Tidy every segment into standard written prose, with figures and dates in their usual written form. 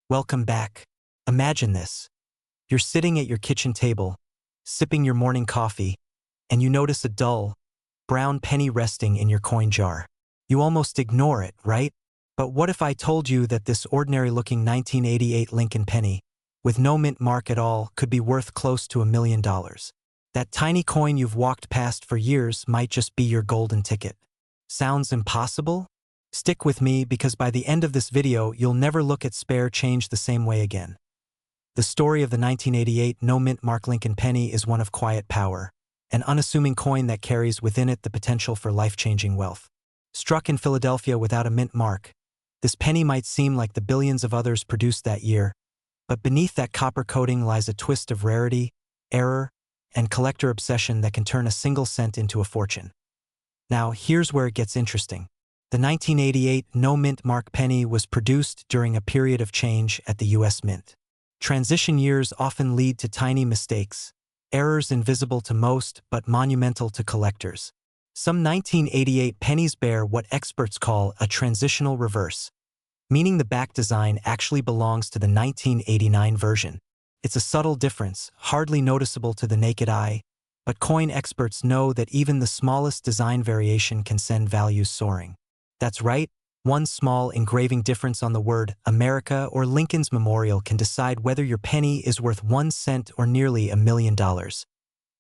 Welcome back. Imagine this. You're sitting at your kitchen table, sipping your morning coffee, and you notice a dull, brown penny resting in your coin jar. You almost ignore it, right? But what if I told you that this ordinary-looking 1988 Lincoln penny, with no mint mark at all, could be worth close to $1 million? That tiny coin you've walked past for years might just be your golden ticket. Sounds impossible? Stick with me because by the end of this video, you'll never look at spare change the same way again. The story of the 1988 no-mint mark Lincoln penny is one of quiet power, an unassuming coin that carries within it the potential for life-changing wealth. Struck in Philadelphia without a mint mark, this penny might seem like the billions of others produced that year, but beneath that copper coating lies a twist of rarity, error, and collector obsession that can turn a single cent into a fortune. Now, here's where it gets interesting. The 1988 no-mint mark penny was produced during a period of change at the U.S. Mint. Transition years often lead to tiny mistakes, errors invisible to most but monumental to collectors. Some 1988 pennies bear what experts call a transitional reverse, meaning the back design actually belongs to the 1989 version. It's a subtle difference, hardly noticeable to the naked eye, but coin experts know that even the smallest design variation can send values soaring. That's right, one small engraving difference on the word America or Lincoln's Memorial can decide whether your penny is worth 1 cent or nearly $1 million.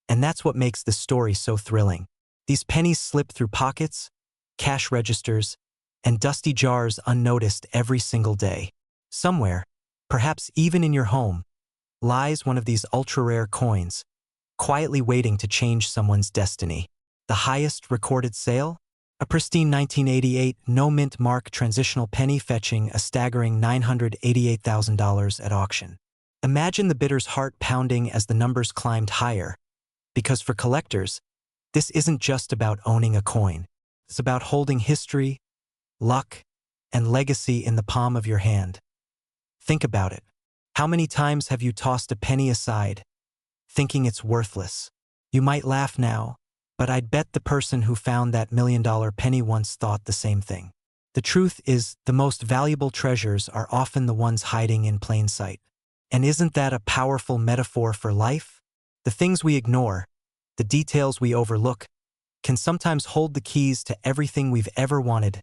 And that's what makes this story so thrilling. These pennies slip through pockets, cash registers, and dusty jars unnoticed every single day. Somewhere, perhaps even in your home, lies one of these ultra-rare coins, quietly waiting to change someone's destiny. The highest recorded sale? A pristine 1988 no-mint mark transitional penny fetching a staggering $988,000 at auction. Imagine the bidder's heart pounding as the numbers climbed higher, because for collectors, this isn't just about owning a coin. It's about holding history, luck, and legacy in the palm of your hand. Think about it. How many times have you tossed a penny aside, thinking it's worthless? You might laugh now, but I'd bet the person who found that $1 million penny once thought the same thing. The truth is, the most valuable treasures are often the ones hiding in plain sight. And isn't that a powerful metaphor for life? The things we ignore, the details we overlook, can sometimes hold the keys to everything we've ever wanted.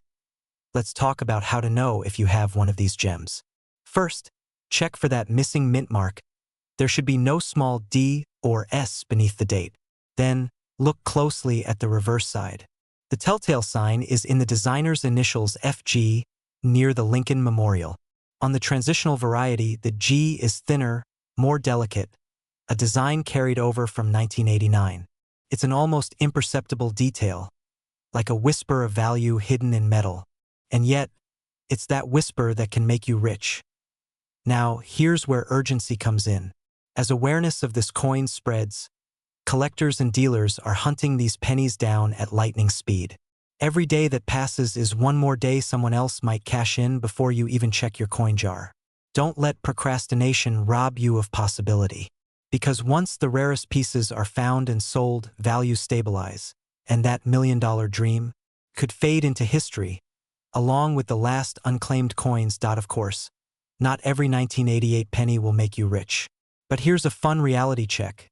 Let's talk about how to know if you have one of these gems. First, check for that missing mint mark. There should be no small D or S beneath the date. Then, look closely at the reverse side. The telltale sign is in the designer's initials FG near the Lincoln Memorial. On the transitional variety, the G is thinner, more delicate, a design carried over from 1989. It's an almost imperceptible detail, like a whisper of value hidden in metal. And yet, it's that whisper that can make you rich. Now, here's where urgency comes in. As awareness of this coin spreads, collectors and dealers are hunting these pennies down at lightning speed. Every day that passes is one more day someone else might cash in before you even check your coin jar. Don't let procrastination rob you of possibility. Because once the rarest pieces are found and sold, values stabilize, and that $1 million dream could fade into history, along with the last unclaimed coins. Of course, not every 1988 penny will make you rich. But here's a fun reality check.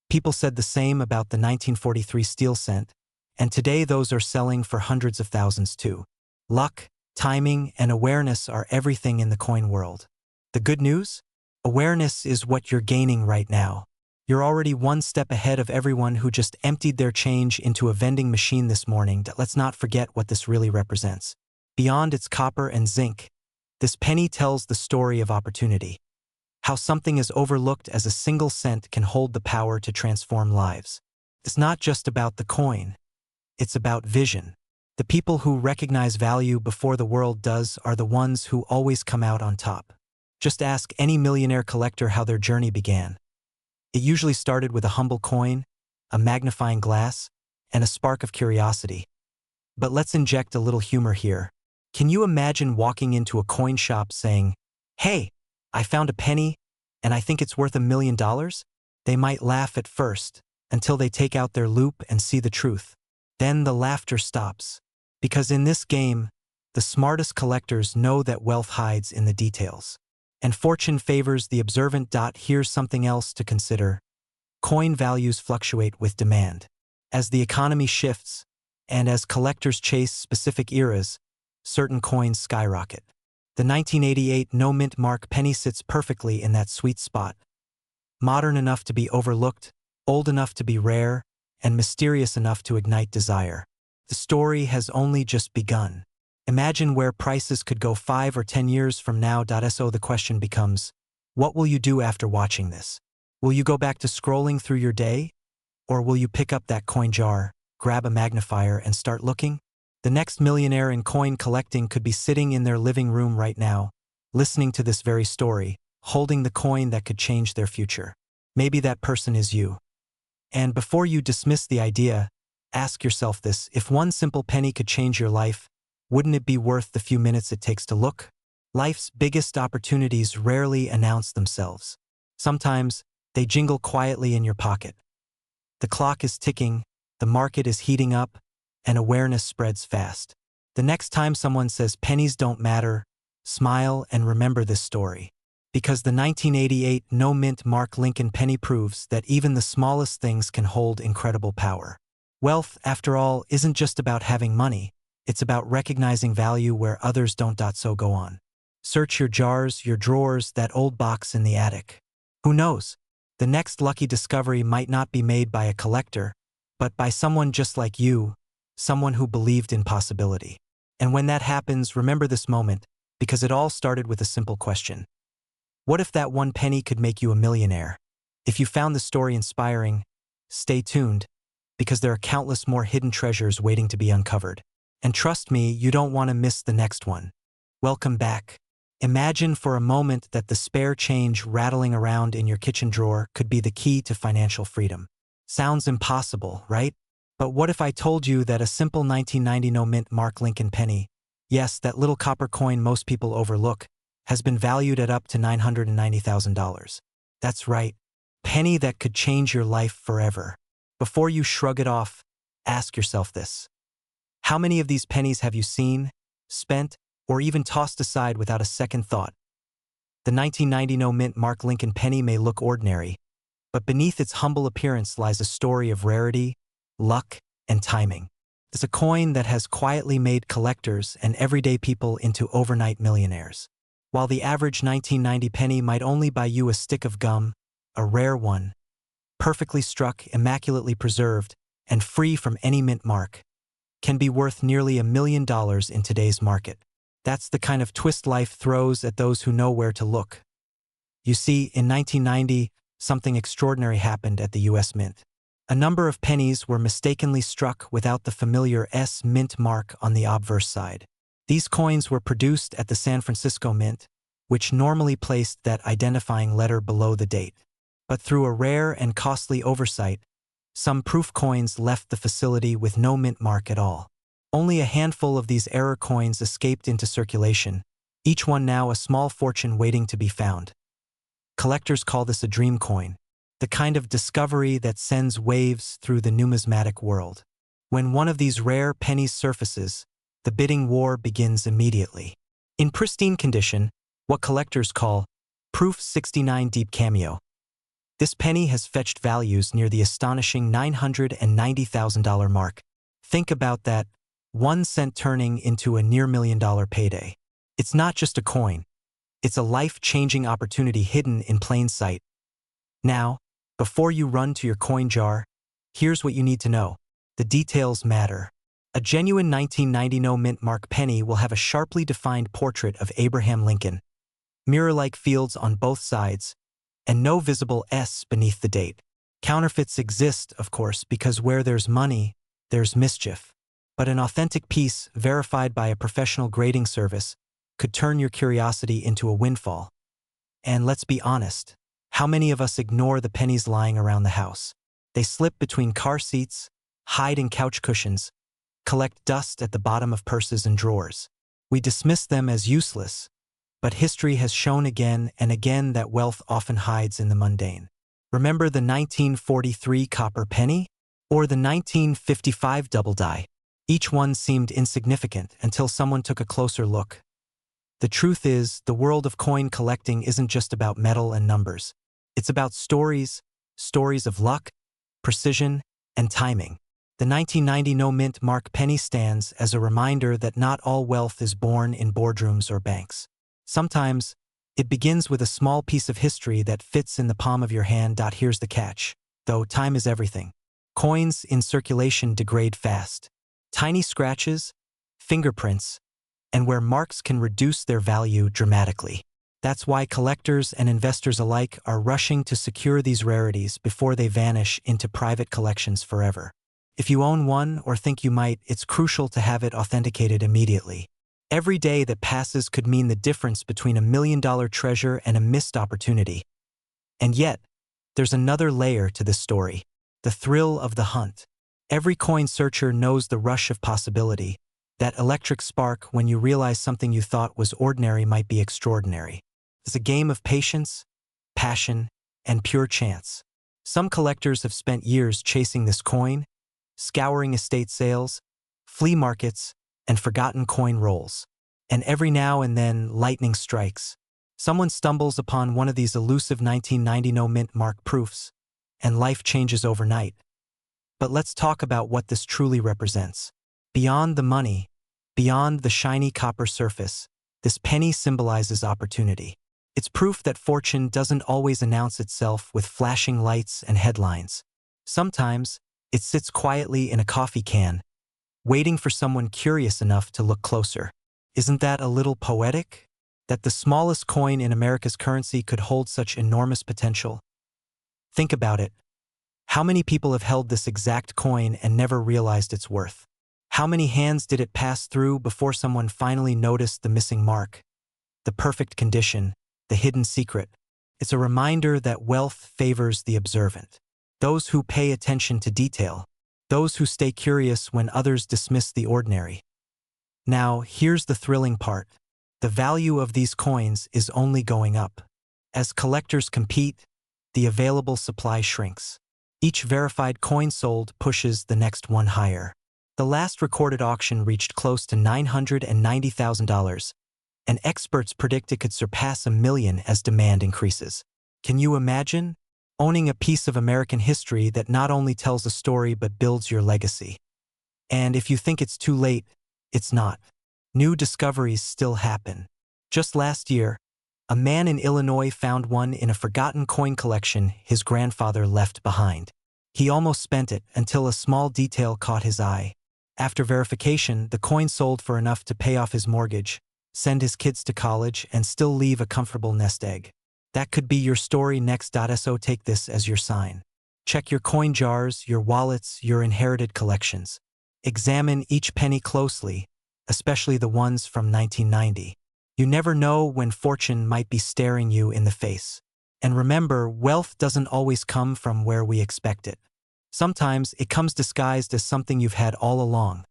People said the same about the 1943 steel cent, and today those are selling for hundreds of thousands too. Luck, timing, and awareness are everything in the coin world. The good news? Awareness is what you're gaining right now. You're already one step ahead of everyone who just emptied their change into a vending machine this morning. Let's not forget what this really represents. Beyond its copper and zinc, this penny tells the story of opportunity. How something as overlooked as a single cent can hold the power to transform lives. It's not just about the coin. It's about vision. The people who recognize value before the world does are the ones who always come out on top. Just ask any millionaire collector how their journey began. It usually started with a humble coin, a magnifying glass, and a spark of curiosity. But let's inject a little humor here. Can you imagine walking into a coin shop saying, "Hey, I found a penny, and I think it's worth $1 million? They might laugh at first, until they take out their loupe and see the truth. Then the laughter stops. Because in this game, the smartest collectors know that wealth hides in the details. And fortune favors the observant. Here's something else to consider. Coin values fluctuate with demand. As the economy shifts, and as collectors chase specific eras, certain coins skyrocket. The 1988 no-mint mark penny sits perfectly in that sweet spot. Modern enough to be overlooked, old enough to be rare, and mysterious enough to ignite desire. The story has only just begun. Imagine where prices could go 5 or 10 years from now. So the question becomes, what will you do after watching this? Will you go back to scrolling through your day? Or will you pick up that coin jar, grab a magnifier, and start looking? The next millionaire in coin collecting could be sitting in their living room right now, listening to this very story, holding the coin that could change their future. Maybe that person is you. And before you dismiss the idea, ask yourself this: if one simple penny could change your life, wouldn't it be worth the few minutes it takes to look? Life's biggest opportunities rarely announce themselves. Sometimes, they jingle quietly in your pocket. The clock is ticking, the market is heating up, and awareness spreads fast. The next time someone says pennies don't matter, smile and remember this story. Because the 1988 no-mint Mark Lincoln penny proves that even the smallest things can hold incredible power. Wealth, after all, isn't just about having money. It's about recognizing value where others don't. So go on. Search your jars, your drawers, that old box in the attic. Who knows? The next lucky discovery might not be made by a collector, but by someone just like you, someone who believed in possibility. And when that happens, remember this moment, because it all started with a simple question. What if that one penny could make you a millionaire? If you found the story inspiring, stay tuned, because there are countless more hidden treasures waiting to be uncovered. And trust me, you don't want to miss the next one. Welcome back. Imagine for a moment that the spare change rattling around in your kitchen drawer could be the key to financial freedom. Sounds impossible, right? But what if I told you that a simple 1990 no-mint Mark Lincoln penny, yes, that little copper coin most people overlook, has been valued at up to $990,000. That's right, penny that could change your life forever. Before you shrug it off, ask yourself this. How many of these pennies have you seen, spent, or even tossed aside without a second thought? The 1990 no-mint Mark Lincoln penny may look ordinary, but beneath its humble appearance lies a story of rarity, luck, and timing. It's a coin that has quietly made collectors and everyday people into overnight millionaires. While the average 1990 penny might only buy you a stick of gum, a rare one, perfectly struck, immaculately preserved, and free from any mint mark, can be worth nearly $1 million in today's market. That's the kind of twist life throws at those who know where to look. You see, in 1990, something extraordinary happened at the U.S. Mint. A number of pennies were mistakenly struck without the familiar S mint mark on the obverse side. These coins were produced at the San Francisco Mint, which normally placed that identifying letter below the date. But through a rare and costly oversight, some proof coins left the facility with no mint mark at all. Only a handful of these error coins escaped into circulation, each one now a small fortune waiting to be found. Collectors call this a dream coin, the kind of discovery that sends waves through the numismatic world. When one of these rare pennies surfaces, the bidding war begins immediately. In pristine condition, what collectors call Proof 69 Deep Cameo, this penny has fetched values near the astonishing $990,000 mark. Think about that, 1 cent turning into a near $1 million payday. It's not just a coin. It's a life-changing opportunity hidden in plain sight. Now, before you run to your coin jar, here's what you need to know. The details matter. A genuine 1990 no-mint mark penny will have a sharply defined portrait of Abraham Lincoln, mirror-like fields on both sides, and no visible S beneath the date. Counterfeits exist, of course, because where there's money, there's mischief. But an authentic piece, verified by a professional grading service, could turn your curiosity into a windfall. And let's be honest, how many of us ignore the pennies lying around the house? They slip between car seats, hide in couch cushions, collect dust at the bottom of purses and drawers. We dismiss them as useless, but history has shown again and again that wealth often hides in the mundane. Remember the 1943 copper penny? Or the 1955 double die? Each one seemed insignificant until someone took a closer look. The truth is, the world of coin collecting isn't just about metal and numbers. It's about stories, stories of luck, precision, and timing. The 1990 no-mint mark penny stands as a reminder that not all wealth is born in boardrooms or banks. Sometimes, it begins with a small piece of history that fits in the palm of your hand. Here's the catch. Though time is everything, coins in circulation degrade fast. Tiny scratches, fingerprints, and where marks can reduce their value dramatically. That's why collectors and investors alike are rushing to secure these rarities before they vanish into private collections forever. If you own one or think you might, it's crucial to have it authenticated immediately. Every day that passes could mean the difference between $1 million treasure and a missed opportunity. And yet, there's another layer to this story: the thrill of the hunt. Every coin searcher knows the rush of possibility, that electric spark when you realize something you thought was ordinary might be extraordinary. It's a game of patience, passion, and pure chance. Some collectors have spent years chasing this coin, scouring estate sales, flea markets, and forgotten coin rolls. And every now and then, lightning strikes. Someone stumbles upon one of these elusive 1990 no-mint mark proofs, and life changes overnight. But let's talk about what this truly represents. Beyond the money, beyond the shiny copper surface, this penny symbolizes opportunity. It's proof that fortune doesn't always announce itself with flashing lights and headlines. Sometimes, it sits quietly in a coffee can, waiting for someone curious enough to look closer. Isn't that a little poetic? That the smallest coin in America's currency could hold such enormous potential? Think about it. How many people have held this exact coin and never realized its worth? How many hands did it pass through before someone finally noticed the missing mark? The perfect condition, the hidden secret. It's a reminder that wealth favors the observant. Those who pay attention to detail. Those who stay curious when others dismiss the ordinary. Now, here's the thrilling part. The value of these coins is only going up. As collectors compete, the available supply shrinks. Each verified coin sold pushes the next one higher. The last recorded auction reached close to $990,000, and experts predict it could surpass $1 million as demand increases. Can you imagine owning a piece of American history that not only tells a story but builds your legacy? And if you think it's too late, it's not. New discoveries still happen. Just last year, a man in Illinois found one in a forgotten coin collection his grandfather left behind. He almost spent it until a small detail caught his eye. After verification, the coin sold for enough to pay off his mortgage, send his kids to college, and still leave a comfortable nest egg. That could be your story next. So take this as your sign. Check your coin jars, your wallets, your inherited collections. Examine each penny closely, especially the ones from 1990. You never know when fortune might be staring you in the face. And remember, wealth doesn't always come from where we expect it. Sometimes it comes disguised as something you've had all along.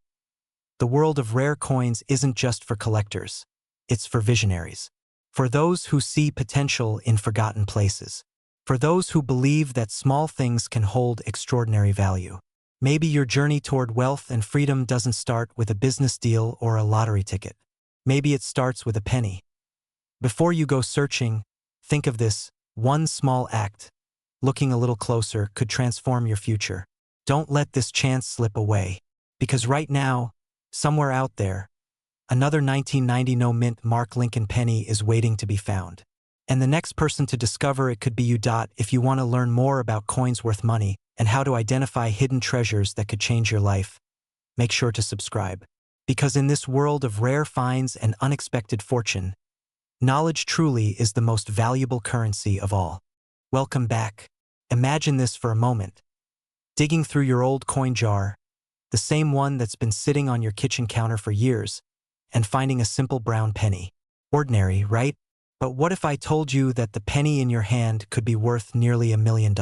The world of rare coins isn't just for collectors. It's for visionaries. For those who see potential in forgotten places. For those who believe that small things can hold extraordinary value. Maybe your journey toward wealth and freedom doesn't start with a business deal or a lottery ticket. Maybe it starts with a penny. Before you go searching, think of this: one small act, looking a little closer, could transform your future. Don't let this chance slip away. Because right now, somewhere out there, another 1990 no-mint Mark Lincoln penny is waiting to be found. And the next person to discover it could be you. If you want to learn more about coins worth money and how to identify hidden treasures that could change your life, make sure to subscribe. Because in this world of rare finds and unexpected fortune, knowledge truly is the most valuable currency of all. Welcome back. Imagine this for a moment. Digging through your old coin jar, the same one that's been sitting on your kitchen counter for years, and finding a simple brown penny. Ordinary, right? But what if I told you that the penny in your hand could be worth nearly $1 million?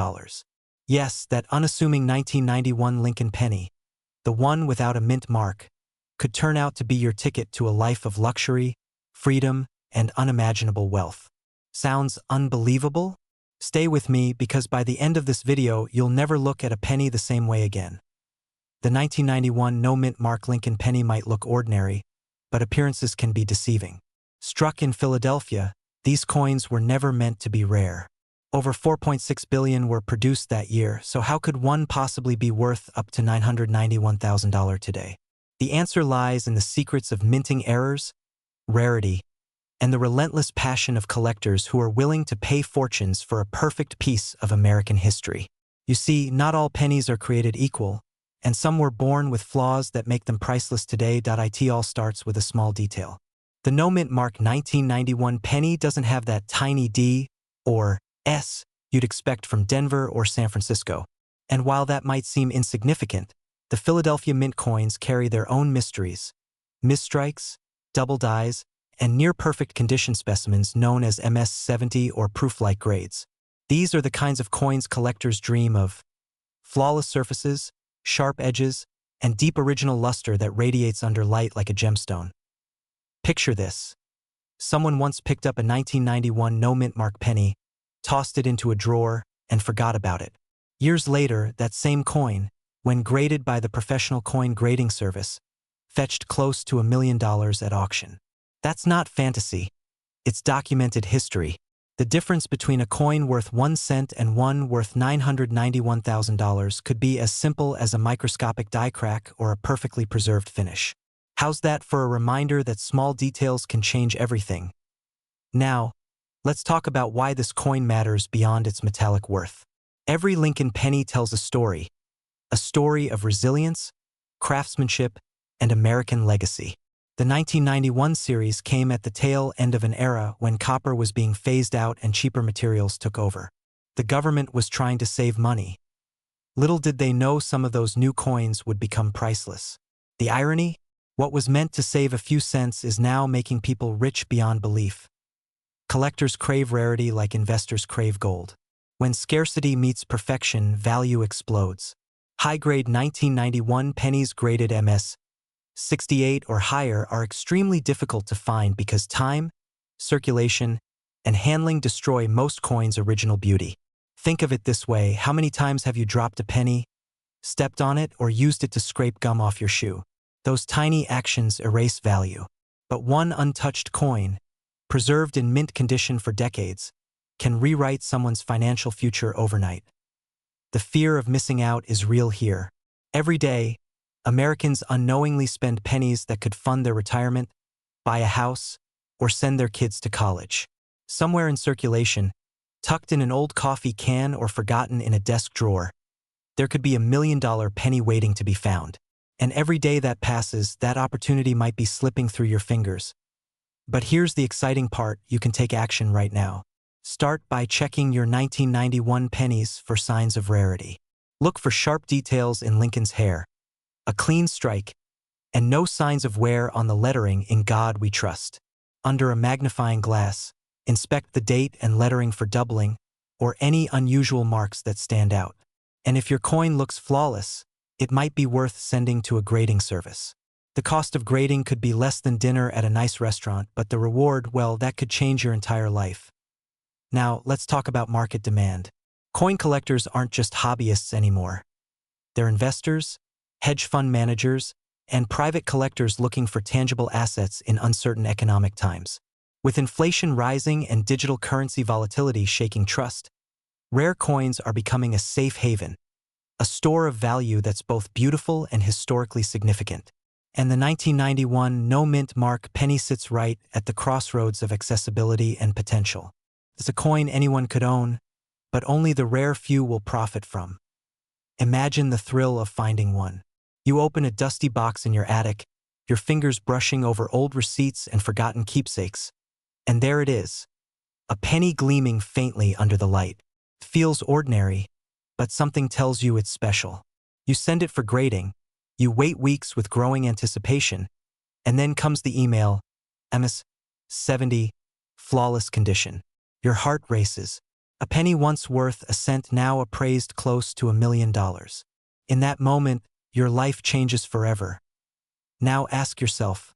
Yes, that unassuming 1991 Lincoln penny, the one without a mint mark, could turn out to be your ticket to a life of luxury, freedom, and unimaginable wealth. Sounds unbelievable? Stay with me, because by the end of this video, you'll never look at a penny the same way again. The 1991 no-mint Mark Lincoln penny might look ordinary, but appearances can be deceiving. Struck in Philadelphia, these coins were never meant to be rare. Over 4.6 billion were produced that year, so how could one possibly be worth up to $991,000 today? The answer lies in the secrets of minting errors, rarity, and the relentless passion of collectors who are willing to pay fortunes for a perfect piece of American history. You see, not all pennies are created equal, and some were born with flaws that make them priceless today. It all starts with a small detail. The no-mint mark 1991 penny doesn't have that tiny D or S you'd expect from Denver or San Francisco. And while that might seem insignificant, the Philadelphia mint coins carry their own mysteries. Misstrikes, double dies, and near-perfect condition specimens known as MS-70 or proof-like grades. These are the kinds of coins collectors dream of. Flawless surfaces, sharp edges, and deep original luster that radiates under light like a gemstone. Picture this. Someone once picked up a 1991 no-mint mark penny, tossed it into a drawer, and forgot about it. Years later, that same coin, when graded by the professional coin grading service, fetched close to $1 million at auction. That's not fantasy. It's documented history. The difference between a coin worth 1 cent and one worth $991,000 could be as simple as a microscopic die crack or a perfectly preserved finish. How's that for a reminder that small details can change everything? Now, let's talk about why this coin matters beyond its metallic worth. Every Lincoln penny tells a story of resilience, craftsmanship, and American legacy. The 1991 series came at the tail end of an era when copper was being phased out and cheaper materials took over. The government was trying to save money. Little did they know some of those new coins would become priceless. The irony? What was meant to save a few cents is now making people rich beyond belief. Collectors crave rarity like investors crave gold. When scarcity meets perfection, value explodes. High-grade 1991 pennies graded MS 68 or higher are extremely difficult to find because time, circulation, and handling destroy most coins' original beauty. Think of it this way: how many times have you dropped a penny, stepped on it, or used it to scrape gum off your shoe? Those tiny actions erase value. But one untouched coin, preserved in mint condition for decades, can rewrite someone's financial future overnight. The fear of missing out is real here. Every day, Americans unknowingly spend pennies that could fund their retirement, buy a house, or send their kids to college. Somewhere in circulation, tucked in an old coffee can or forgotten in a desk drawer, there could be $1 million penny waiting to be found. And every day that passes, that opportunity might be slipping through your fingers. But here's the exciting part: you can take action right now. Start by checking your 1991 pennies for signs of rarity. Look for sharp details in Lincoln's hair, a clean strike, and no signs of wear on the lettering "In God We Trust." Under a magnifying glass, inspect the date and lettering for doubling or any unusual marks that stand out. And if your coin looks flawless, it might be worth sending to a grading service. The cost of grading could be less than dinner at a nice restaurant, but the reward, well, that could change your entire life. Now, let's talk about market demand. Coin collectors aren't just hobbyists anymore. They're investors, hedge fund managers, and private collectors looking for tangible assets in uncertain economic times. With inflation rising and digital currency volatility shaking trust, rare coins are becoming a safe haven, a store of value that's both beautiful and historically significant. And the 1991 no-mint mark penny sits right at the crossroads of accessibility and potential. It's a coin anyone could own, but only the rare few will profit from. Imagine the thrill of finding one. You open a dusty box in your attic, your fingers brushing over old receipts and forgotten keepsakes. And there it is, a penny gleaming faintly under the light. It feels ordinary, but something tells you it's special. You send it for grading, you wait weeks with growing anticipation, and then comes the email, MS-70, flawless condition. Your heart races. A penny once worth a cent now appraised close to $1 million. In that moment, your life changes forever. Now ask yourself,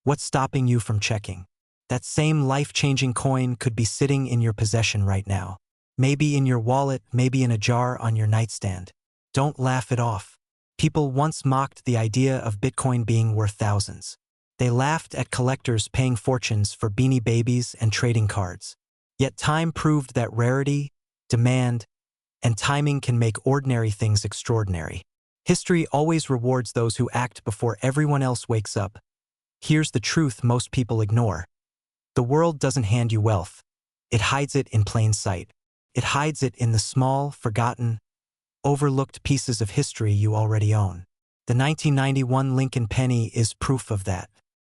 what's stopping you from checking? That same life-changing coin could be sitting in your possession right now. Maybe in your wallet, maybe in a jar on your nightstand. Don't laugh it off. People once mocked the idea of Bitcoin being worth thousands. They laughed at collectors paying fortunes for Beanie Babies and trading cards. Yet time proved that rarity, demand, and timing can make ordinary things extraordinary. History always rewards those who act before everyone else wakes up. Here's the truth most people ignore. The world doesn't hand you wealth. It hides it in plain sight. It hides it in the small, forgotten, overlooked pieces of history you already own. The 1991 Lincoln penny is proof of that.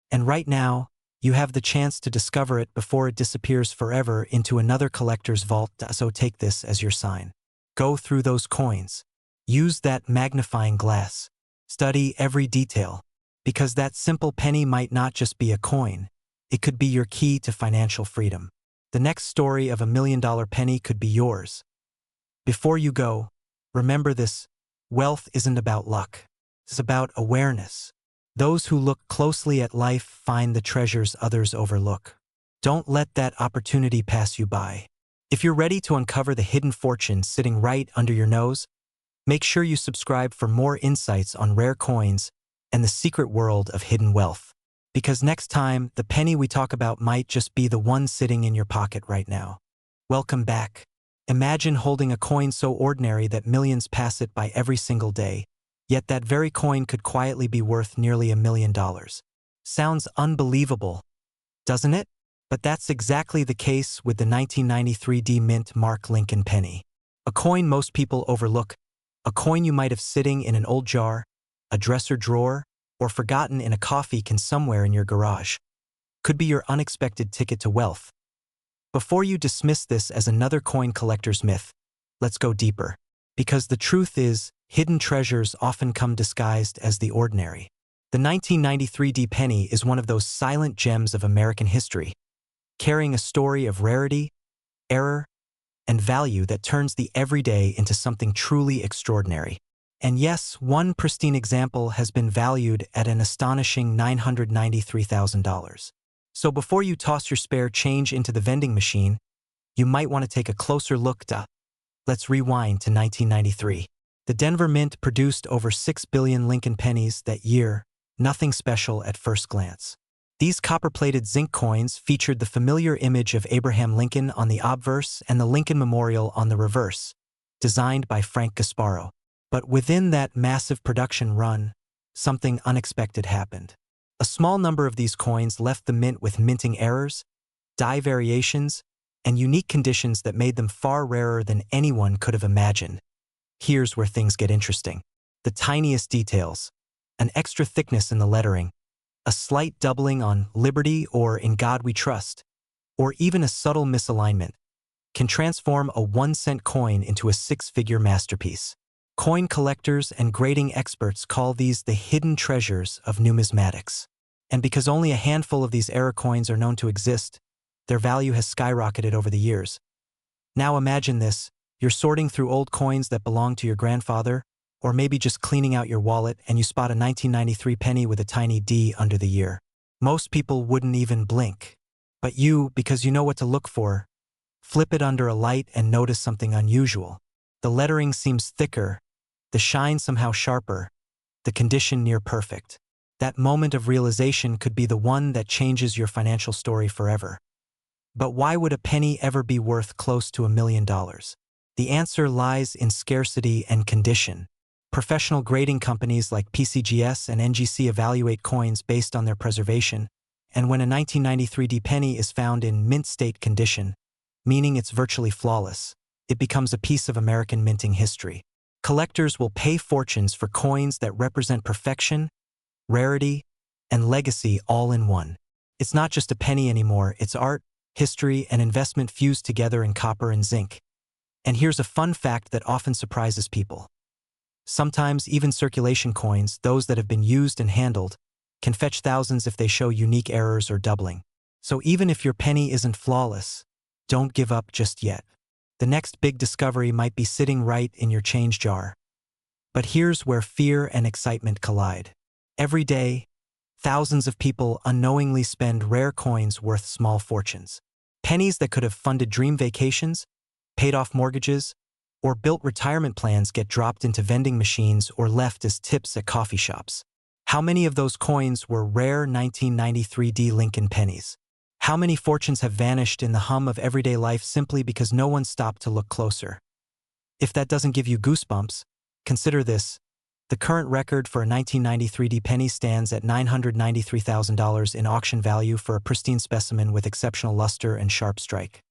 And right now, you have the chance to discover it before it disappears forever into another collector's vault, so take this as your sign. Go through those coins. Use that magnifying glass. Study every detail. Because that simple penny might not just be a coin. It could be your key to financial freedom. The next story of $1 million penny could be yours. Before you go, remember this: wealth isn't about luck. It's about awareness. Those who look closely at life find the treasures others overlook. Don't let that opportunity pass you by. If you're ready to uncover the hidden fortune sitting right under your nose, make sure you subscribe for more insights on rare coins and the secret world of hidden wealth. Because next time, the penny we talk about might just be the one sitting in your pocket right now. Welcome back. Imagine holding a coin so ordinary that millions pass it by every single day, yet that very coin could quietly be worth nearly $1 million. Sounds unbelievable, doesn't it? But that's exactly the case with the 1993 D Mint Mark Lincoln penny. A coin most people overlook, a coin you might have sitting in an old jar, a dresser drawer, or forgotten in a coffee can somewhere in your garage. Could be your unexpected ticket to wealth. Before you dismiss this as another coin collector's myth, let's go deeper. Because the truth is, hidden treasures often come disguised as the ordinary. The 1993 D penny is one of those silent gems of American history, carrying a story of rarity, error, and value that turns the everyday into something truly extraordinary. And yes, one pristine example has been valued at an astonishing $993,000. So before you toss your spare change into the vending machine, you might want to take a closer look. Let's rewind to 1993. The Denver Mint produced over 6 billion Lincoln pennies that year, nothing special at first glance. These copper-plated zinc coins featured the familiar image of Abraham Lincoln on the obverse and the Lincoln Memorial on the reverse, designed by Frank Gasparo. But within that massive production run, something unexpected happened. A small number of these coins left the mint with minting errors, die variations, and unique conditions that made them far rarer than anyone could have imagined. Here's where things get interesting. The tiniest details, an extra thickness in the lettering, a slight doubling on "Liberty" or "In God We Trust," or even a subtle misalignment, can transform a 1-cent coin into a 6-figure masterpiece. Coin collectors and grading experts call these the hidden treasures of numismatics. And because only a handful of these error coins are known to exist, their value has skyrocketed over the years. Now imagine this: you're sorting through old coins that belong to your grandfather, or maybe just cleaning out your wallet and you spot a 1993 penny with a tiny D under the year. Most people wouldn't even blink. But you, because you know what to look for, flip it under a light and notice something unusual. The lettering seems thicker, the shine somehow sharper, the condition near perfect. That moment of realization could be the one that changes your financial story forever. But why would a penny ever be worth close to $1 million? The answer lies in scarcity and condition. Professional grading companies like PCGS and NGC evaluate coins based on their preservation, and when a 1993 D penny is found in mint state condition, meaning it's virtually flawless, it becomes a piece of American minting history. Collectors will pay fortunes for coins that represent perfection, rarity, and legacy all in one. It's not just a penny anymore, it's art, history, and investment fused together in copper and zinc. And here's a fun fact that often surprises people. Sometimes even circulation coins, those that have been used and handled, can fetch thousands if they show unique errors or doubling. So even if your penny isn't flawless, don't give up just yet. The next big discovery might be sitting right in your change jar. But here's where fear and excitement collide. Every day, thousands of people unknowingly spend rare coins worth small fortunes. Pennies that could have funded dream vacations, paid off mortgages, or built retirement plans get dropped into vending machines or left as tips at coffee shops. How many of those coins were rare 1993 D Lincoln pennies? How many fortunes have vanished in the hum of everyday life simply because no one stopped to look closer? If that doesn't give you goosebumps, consider this. The current record for a 1993 D penny stands at $993,000 in auction value for a pristine specimen with exceptional luster and sharp strike.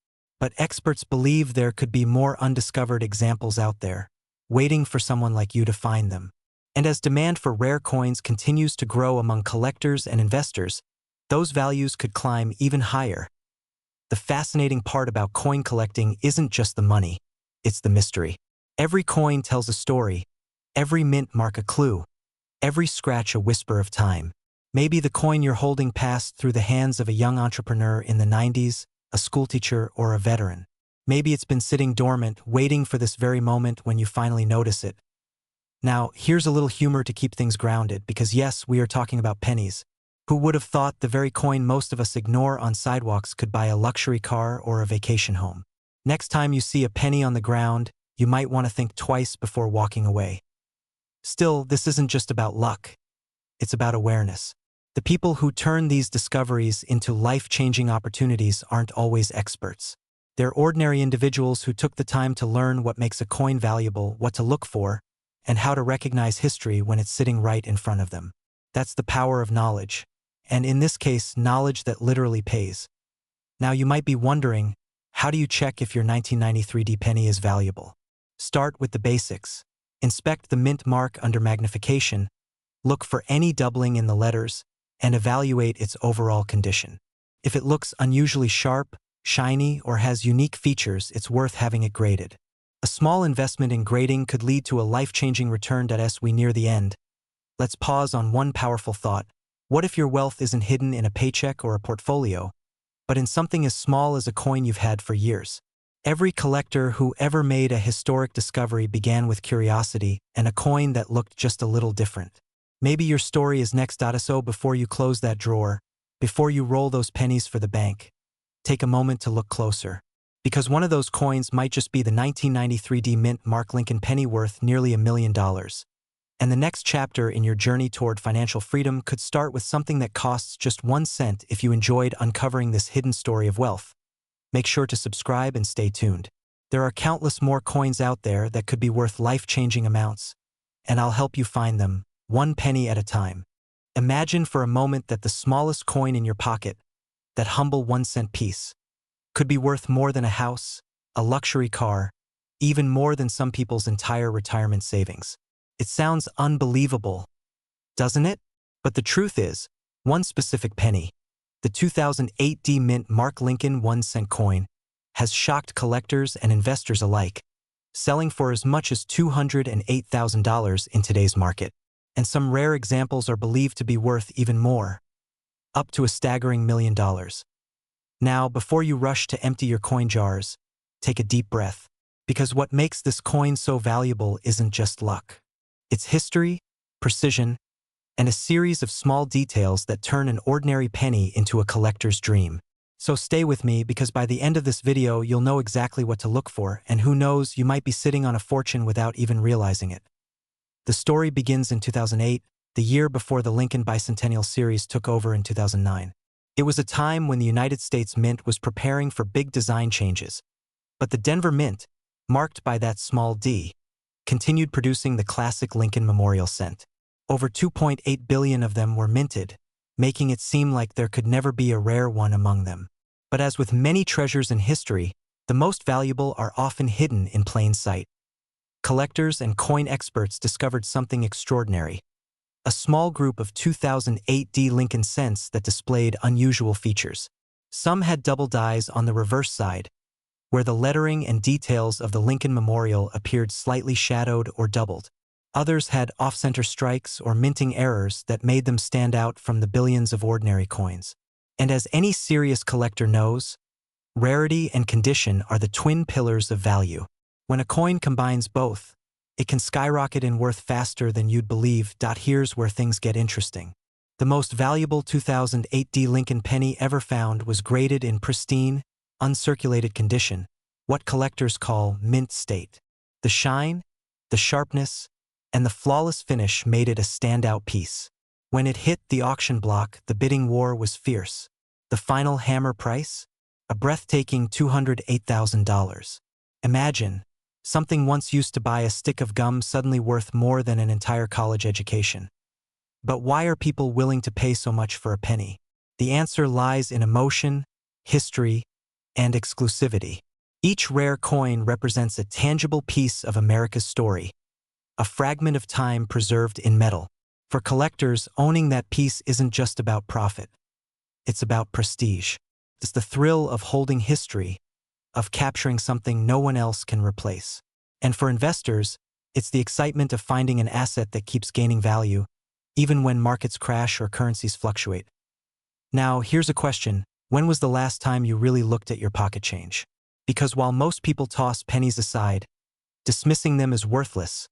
But experts believe there could be more undiscovered examples out there, waiting for someone like you to find them. And as demand for rare coins continues to grow among collectors and investors, those values could climb even higher. The fascinating part about coin collecting isn't just the money, it's the mystery. Every coin tells a story, every mint mark a clue, every scratch a whisper of time. Maybe the coin you're holding passed through the hands of a young entrepreneur in the 90s, a schoolteacher, or a veteran. Maybe it's been sitting dormant, waiting for this very moment when you finally notice it. Now, here's a little humor to keep things grounded, because yes, we are talking about pennies. Who would have thought the very coin most of us ignore on sidewalks could buy a luxury car or a vacation home? Next time you see a penny on the ground, you might want to think twice before walking away. Still, this isn't just about luck. It's about awareness. The people who turn these discoveries into life-changing opportunities aren't always experts. They're ordinary individuals who took the time to learn what makes a coin valuable, what to look for, and how to recognize history when it's sitting right in front of them. That's the power of knowledge. And in this case, knowledge that literally pays. Now you might be wondering, how do you check if your 1993 D penny is valuable? Start with the basics. Inspect the mint mark under magnification, look for any doubling in the letters, and evaluate its overall condition. If it looks unusually sharp, shiny, or has unique features, it's worth having it graded. A small investment in grading could lead to a life-changing return. As we near the end, let's pause on one powerful thought. What if your wealth isn't hidden in a paycheck or a portfolio, but in something as small as a coin you've had for years? Every collector who ever made a historic discovery began with curiosity and a coin that looked just a little different. Maybe your story is next. So before you close that drawer, before you roll those pennies for the bank, take a moment to look closer. Because one of those coins might just be the 1993 D Mint Mark Lincoln penny worth nearly $1 million. And the next chapter in your journey toward financial freedom could start with something that costs just 1 cent. If you enjoyed uncovering this hidden story of wealth, make sure to subscribe and stay tuned. There are countless more coins out there that could be worth life-changing amounts, and I'll help you find them, one penny at a time. Imagine for a moment that the smallest coin in your pocket, that humble 1-cent piece, could be worth more than a house, a luxury car, even more than some people's entire retirement savings. It sounds unbelievable, doesn't it? But the truth is, one specific penny, the 2008 D Mint Mark Lincoln 1-cent coin, has shocked collectors and investors alike, selling for as much as $208,000 in today's market. And some rare examples are believed to be worth even more, up to a staggering $1 million. Now, before you rush to empty your coin jars, take a deep breath, because what makes this coin so valuable isn't just luck. It's history, precision, and a series of small details that turn an ordinary penny into a collector's dream. So stay with me, because by the end of this video you'll know exactly what to look for, and who knows, you might be sitting on a fortune without even realizing it. The story begins in 2008, the year before the Lincoln Bicentennial Series took over in 2009. It was a time when the United States Mint was preparing for big design changes, but the Denver Mint, marked by that small D, continued producing the classic Lincoln Memorial cent. Over 2.8 billion of them were minted, making it seem like there could never be a rare one among them. But as with many treasures in history, the most valuable are often hidden in plain sight. Collectors and coin experts discovered something extraordinary: a small group of 2008 D Lincoln cents that displayed unusual features. Some had double dies on the reverse side, where the lettering and details of the Lincoln Memorial appeared slightly shadowed or doubled. Others had off-center strikes or minting errors that made them stand out from the billions of ordinary coins. And as any serious collector knows, rarity and condition are the twin pillars of value. When a coin combines both, it can skyrocket in worth faster than you'd believe. Here's where things get interesting. The most valuable 2008 D Lincoln penny ever found was graded in pristine, uncirculated condition, what collectors call mint state. The shine, the sharpness, and the flawless finish made it a standout piece. When it hit the auction block, the bidding war was fierce. The final hammer price? A breathtaking $208,000. Imagine, something once used to buy a stick of gum suddenly worth more than an entire college education. But why are people willing to pay so much for a penny? The answer lies in emotion, history, and exclusivity. Each rare coin represents a tangible piece of America's story, a fragment of time preserved in metal. For collectors, owning that piece isn't just about profit. It's about prestige. It's the thrill of holding history, of capturing something no one else can replace. And for investors, it's the excitement of finding an asset that keeps gaining value, even when markets crash or currencies fluctuate. Now, here's a question. When was the last time you really looked at your pocket change? Because while most people toss pennies aside, dismissing them as worthless,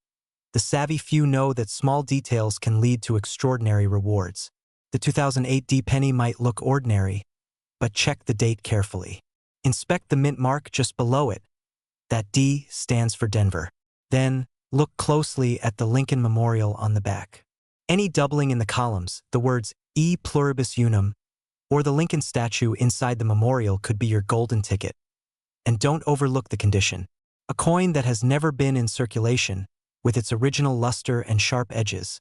the savvy few know that small details can lead to extraordinary rewards. The 2008 D penny might look ordinary, but check the date carefully. Inspect the mint mark just below it. That D stands for Denver. Then, look closely at the Lincoln Memorial on the back. Any doubling in the columns, the words E pluribus unum, or the Lincoln statue inside the memorial could be your golden ticket. And don't overlook the condition. A coin that has never been in circulation, with its original luster and sharp edges,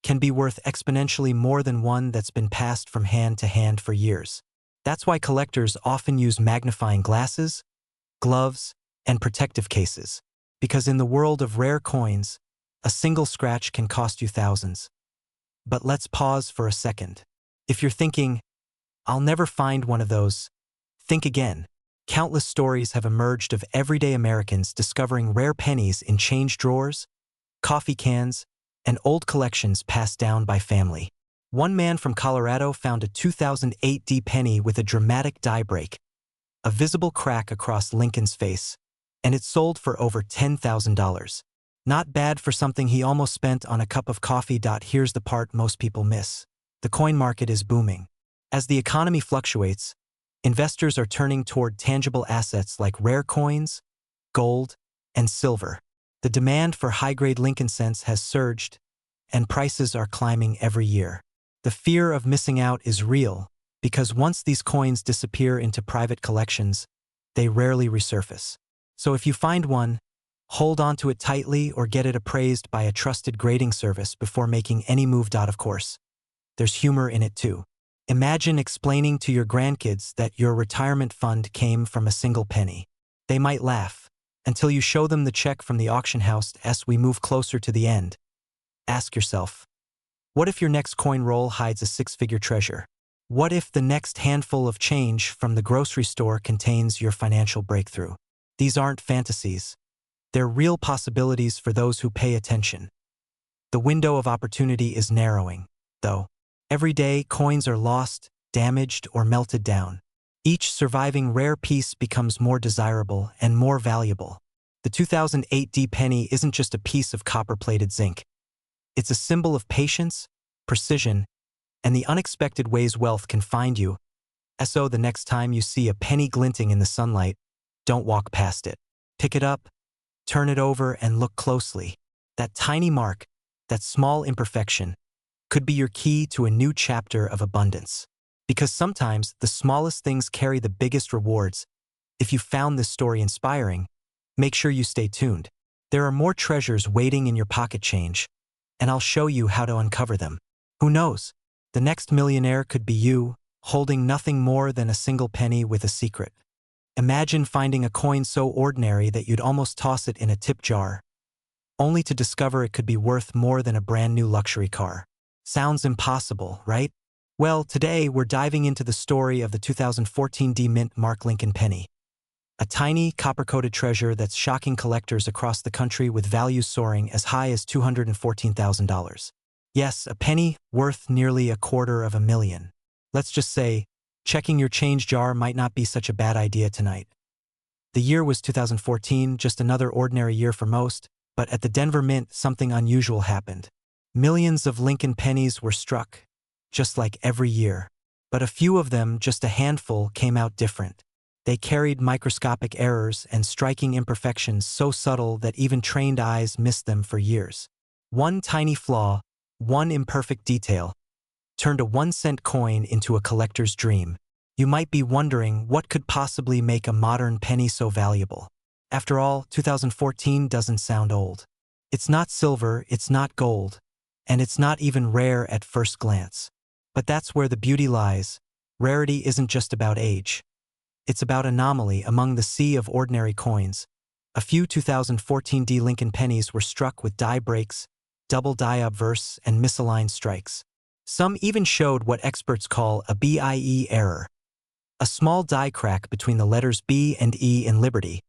can be worth exponentially more than one that's been passed from hand to hand for years. That's why collectors often use magnifying glasses, gloves, and protective cases. Because in the world of rare coins, a single scratch can cost you thousands. But let's pause for a second. If you're thinking, I'll never find one of those, think again. Countless stories have emerged of everyday Americans discovering rare pennies in change drawers, coffee cans, and old collections passed down by family. One man from Colorado found a 2008 D penny with a dramatic die break, a visible crack across Lincoln's face, and it sold for over $10,000. Not bad for something he almost spent on a cup of coffee. Here's the part most people miss. The coin market is booming. As the economy fluctuates, investors are turning toward tangible assets like rare coins, gold, and silver. The demand for high-grade Lincoln cents has surged, and prices are climbing every year. The fear of missing out is real, because once these coins disappear into private collections, they rarely resurface. So if you find one, hold on to it tightly or get it appraised by a trusted grading service before making any move. Of course, there's humor in it too. Imagine explaining to your grandkids that your retirement fund came from a single penny. They might laugh, until you show them the check from the auction house. As we move closer to the end, ask yourself, what if your next coin roll hides a six-figure treasure? What if the next handful of change from the grocery store contains your financial breakthrough? These aren't fantasies. They're real possibilities for those who pay attention. The window of opportunity is narrowing, though. Every day, coins are lost, damaged, or melted down. Each surviving rare piece becomes more desirable and more valuable. The 2008 D penny isn't just a piece of copper-plated zinc. It's a symbol of patience, precision, and the unexpected ways wealth can find you. So the next time you see a penny glinting in the sunlight, don't walk past it. Pick it up, turn it over, and look closely. That tiny mark, that small imperfection, could be your key to a new chapter of abundance. Because sometimes the smallest things carry the biggest rewards. If you found this story inspiring, make sure you stay tuned. There are more treasures waiting in your pocket change, and I'll show you how to uncover them. Who knows? The next millionaire could be you, holding nothing more than a single penny with a secret. Imagine finding a coin so ordinary that you'd almost toss it in a tip jar, only to discover it could be worth more than a brand new luxury car. Sounds impossible, right? Well, today we're diving into the story of the 2014 D Mint Mark Lincoln penny. A tiny, copper-coated treasure that's shocking collectors across the country with values soaring as high as $214,000. Yes, a penny worth nearly $250,000. Let's just say, checking your change jar might not be such a bad idea tonight. The year was 2014, just another ordinary year for most, but at the Denver Mint, something unusual happened. Millions of Lincoln pennies were struck, just like every year. But a few of them, just a handful, came out different. They carried microscopic errors and striking imperfections so subtle that even trained eyes missed them for years. One tiny flaw, one imperfect detail, turned a 1-cent coin into a collector's dream. You might be wondering what could possibly make a modern penny so valuable. After all, 2014 doesn't sound old. It's not silver, it's not gold, and it's not even rare at first glance. But that's where the beauty lies. Rarity isn't just about age. It's about anomaly among the sea of ordinary coins. A few 2014 D Lincoln pennies were struck with die breaks, double die obverse, and misaligned strikes. Some even showed what experts call a BIE error, a small die crack between the letters B and E in Liberty,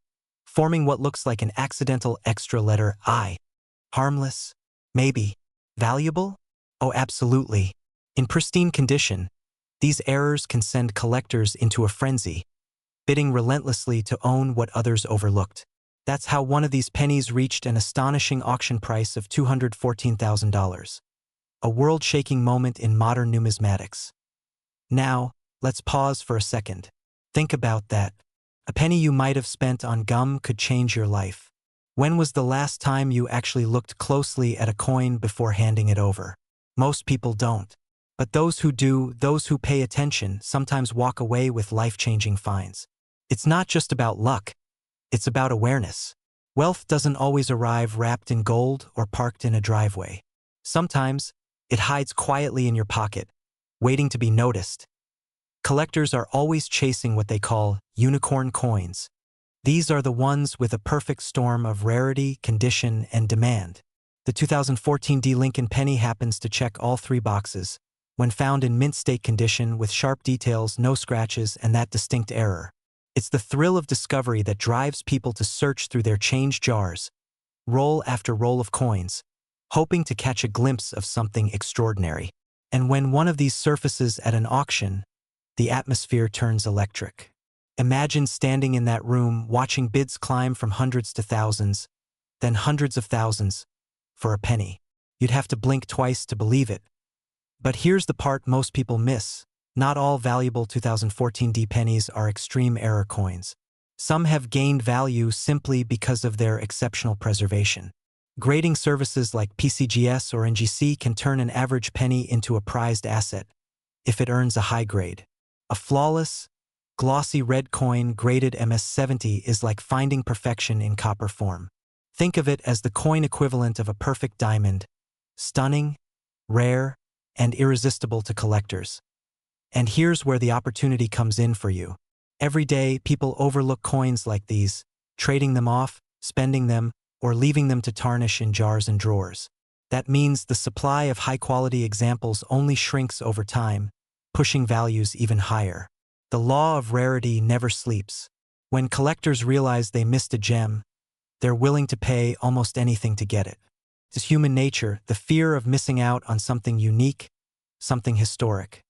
forming what looks like an accidental extra letter I. Harmless? Maybe. Valuable? Oh, absolutely. In pristine condition, these errors can send collectors into a frenzy, bidding relentlessly to own what others overlooked. That's how one of these pennies reached an astonishing auction price of $214,000. A world-shaking moment in modern numismatics. Now, let's pause for a second. Think about that. A penny you might have spent on gum could change your life. When was the last time you actually looked closely at a coin before handing it over? Most people don't. But those who do, those who pay attention, sometimes walk away with life-changing finds. It's not just about luck. It's about awareness. Wealth doesn't always arrive wrapped in gold or parked in a driveway. Sometimes, it hides quietly in your pocket, waiting to be noticed. Collectors are always chasing what they call unicorn coins. These are the ones with a perfect storm of rarity, condition, and demand. The 2014 D Lincoln penny happens to check all three boxes, when found in mint state condition with sharp details, no scratches, and that distinct error. It's the thrill of discovery that drives people to search through their change jars, roll after roll of coins, hoping to catch a glimpse of something extraordinary. And when one of these surfaces at an auction, the atmosphere turns electric. Imagine standing in that room watching bids climb from hundreds to thousands, then hundreds of thousands, for a penny. You'd have to blink twice to believe it. But here's the part most people miss. Not all valuable 2014 D pennies are extreme error coins. Some have gained value simply because of their exceptional preservation. Grading services like PCGS or NGC can turn an average penny into a prized asset if it earns a high grade. A flawless, glossy red coin graded MS-70 is like finding perfection in copper form. Think of it as the coin equivalent of a perfect diamond, stunning, rare, and irresistible to collectors. And here's where the opportunity comes in for you. Every day, people overlook coins like these, trading them off, spending them, or leaving them to tarnish in jars and drawers. That means the supply of high-quality examples only shrinks over time, pushing values even higher. The law of rarity never sleeps. When collectors realize they missed a gem, they're willing to pay almost anything to get it. It's human nature, the fear of missing out on something unique, something historic.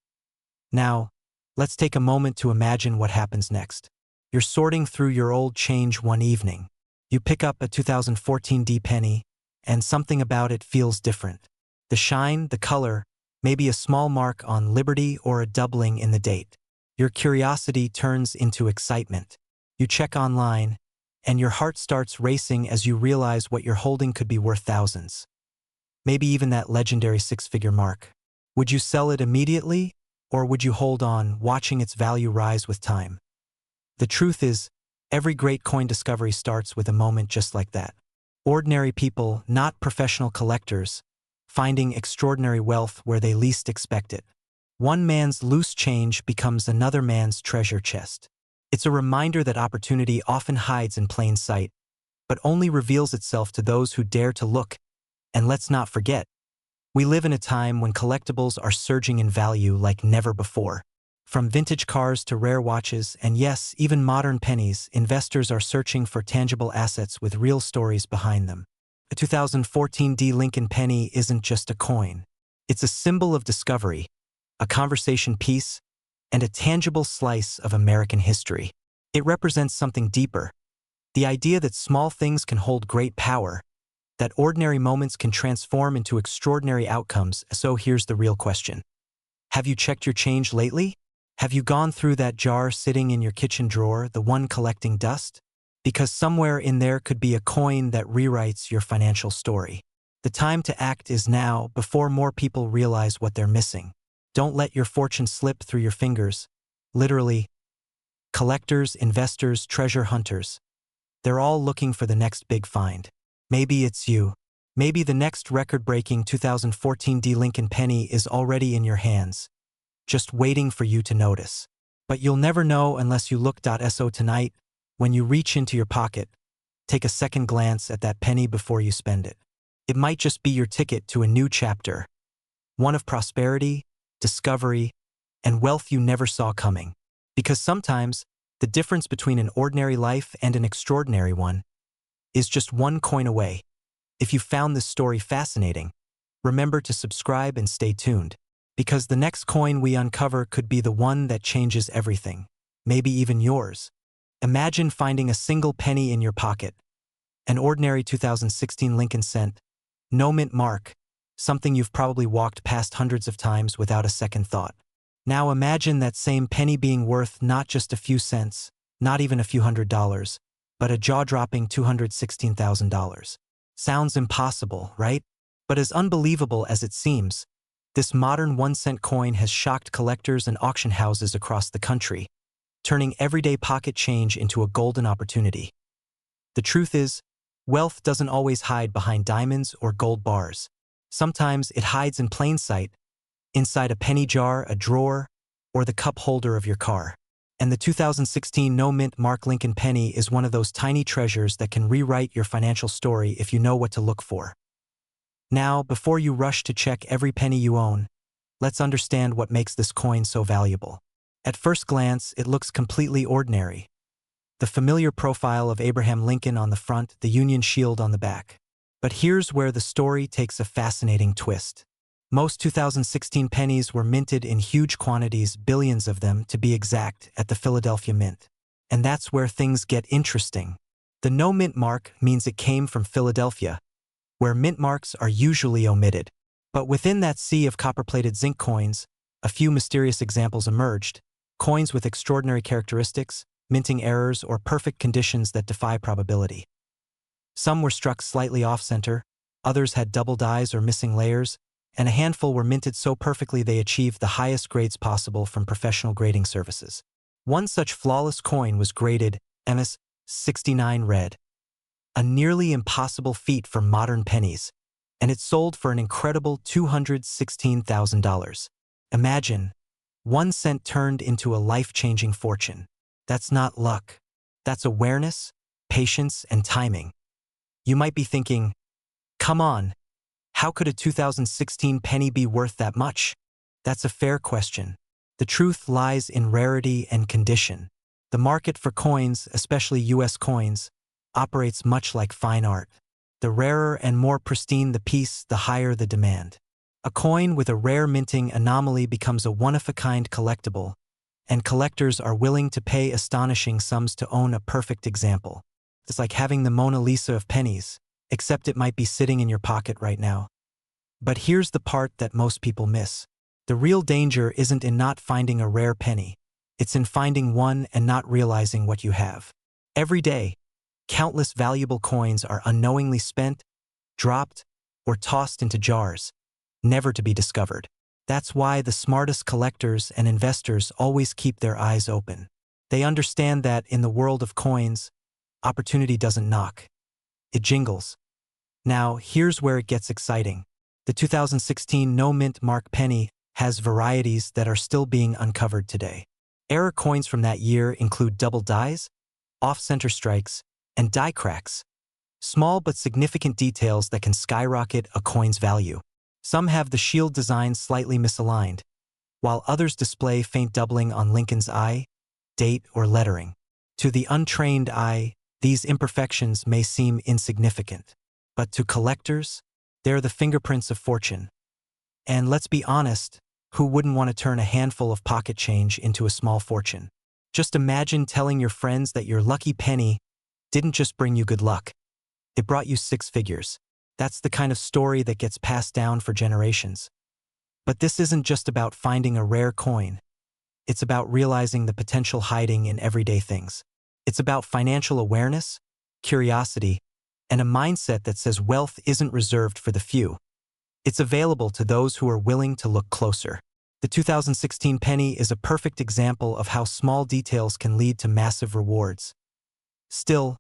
Now, let's take a moment to imagine what happens next. You're sorting through your old change one evening. You pick up a 2014 D penny, and something about it feels different. The shine, the color, maybe a small mark on Liberty or a doubling in the date. Your curiosity turns into excitement. You check online, and your heart starts racing as you realize what you're holding could be worth thousands. Maybe even that legendary six-figure mark. Would you sell it immediately, or would you hold on, watching its value rise with time? The truth is, every great coin discovery starts with a moment just like that. Ordinary people, not professional collectors, finding extraordinary wealth where they least expect it. One man's loose change becomes another man's treasure chest. It's a reminder that opportunity often hides in plain sight, but only reveals itself to those who dare to look. And let's not forget, we live in a time when collectibles are surging in value like never before. From vintage cars to rare watches, and yes, even modern pennies, investors are searching for tangible assets with real stories behind them. A 2014 D Lincoln penny isn't just a coin. It's a symbol of discovery, a conversation piece, and a tangible slice of American history. It represents something deeper, the idea that small things can hold great power, that ordinary moments can transform into extraordinary outcomes. So here's the real question. Have you checked your change lately? Have you gone through that jar sitting in your kitchen drawer, the one collecting dust? Because somewhere in there could be a coin that rewrites your financial story. The time to act is now, before more people realize what they're missing. Don't let your fortune slip through your fingers. Literally, collectors, investors, treasure hunters. They're all looking for the next big find. Maybe it's you. Maybe the next record-breaking 2014 D Lincoln penny is already in your hands, just waiting for you to notice. But you'll never know unless you look. So tonight, when you reach into your pocket, take a second glance at that penny before you spend it. It might just be your ticket to a new chapter, one of prosperity, discovery, and wealth you never saw coming. Because sometimes, the difference between an ordinary life and an extraordinary one is just one coin away. If you found this story fascinating, remember to subscribe and stay tuned, because the next coin we uncover could be the one that changes everything, maybe even yours. Imagine finding a single penny in your pocket, an ordinary 2016 Lincoln cent, no mint mark, something you've probably walked past hundreds of times without a second thought. Now imagine that same penny being worth not just a few cents, not even a few $100s, but a jaw-dropping $216,000. Sounds impossible, right? But as unbelievable as it seems, this modern 1-cent coin has shocked collectors and auction houses across the country, turning everyday pocket change into a golden opportunity. The truth is, wealth doesn't always hide behind diamonds or gold bars. Sometimes it hides in plain sight, inside a penny jar, a drawer, or the cup holder of your car. And the 2016 no-mint mark Lincoln penny is one of those tiny treasures that can rewrite your financial story if you know what to look for. Now, before you rush to check every penny you own, let's understand what makes this coin so valuable. At first glance, it looks completely ordinary. The familiar profile of Abraham Lincoln on the front, the Union shield on the back. But here's where the story takes a fascinating twist. Most 2016 pennies were minted in huge quantities, billions of them to be exact, at the Philadelphia Mint. And that's where things get interesting. The no mint mark means it came from Philadelphia, where mint marks are usually omitted. But within that sea of copper-plated zinc coins, a few mysterious examples emerged, coins with extraordinary characteristics, minting errors, or perfect conditions that defy probability. Some were struck slightly off-center, others had double dies or missing layers, and a handful were minted so perfectly they achieved the highest grades possible from professional grading services. One such flawless coin was graded MS-69 red, a nearly impossible feat for modern pennies, and it sold for an incredible $216,000. Imagine, 1 cent turned into a life-changing fortune. That's not luck. That's awareness, patience, and timing. You might be thinking, come on, how could a 2016 penny be worth that much? That's a fair question. The truth lies in rarity and condition. The market for coins, especially US coins, operates much like fine art. The rarer and more pristine the piece, the higher the demand. A coin with a rare minting anomaly becomes a one-of-a-kind collectible, and collectors are willing to pay astonishing sums to own a perfect example. It's like having the Mona Lisa of pennies, except it might be sitting in your pocket right now. But here's the part that most people miss. The real danger isn't in not finding a rare penny. It's in finding one and not realizing what you have. Every day, countless valuable coins are unknowingly spent, dropped, or tossed into jars, never to be discovered. That's why the smartest collectors and investors always keep their eyes open. They understand that in the world of coins, opportunity doesn't knock. It jingles. Now, here's where it gets exciting. The 2016 no-mint mark penny has varieties that are still being uncovered today. Error coins from that year include double dies, off-center strikes, and die cracks. Small but significant details that can skyrocket a coin's value. Some have the shield design slightly misaligned, while others display faint doubling on Lincoln's eye, date, or lettering. To the untrained eye, these imperfections may seem insignificant, but to collectors, they're the fingerprints of fortune. And let's be honest, who wouldn't want to turn a handful of pocket change into a small fortune? Just imagine telling your friends that your lucky penny didn't just bring you good luck. It brought you 6 figures. That's the kind of story that gets passed down for generations. But this isn't just about finding a rare coin. It's about realizing the potential hiding in everyday things. It's about financial awareness, curiosity, and a mindset that says wealth isn't reserved for the few. It's available to those who are willing to look closer. The 2016 penny is a perfect example of how small details can lead to massive rewards. Still,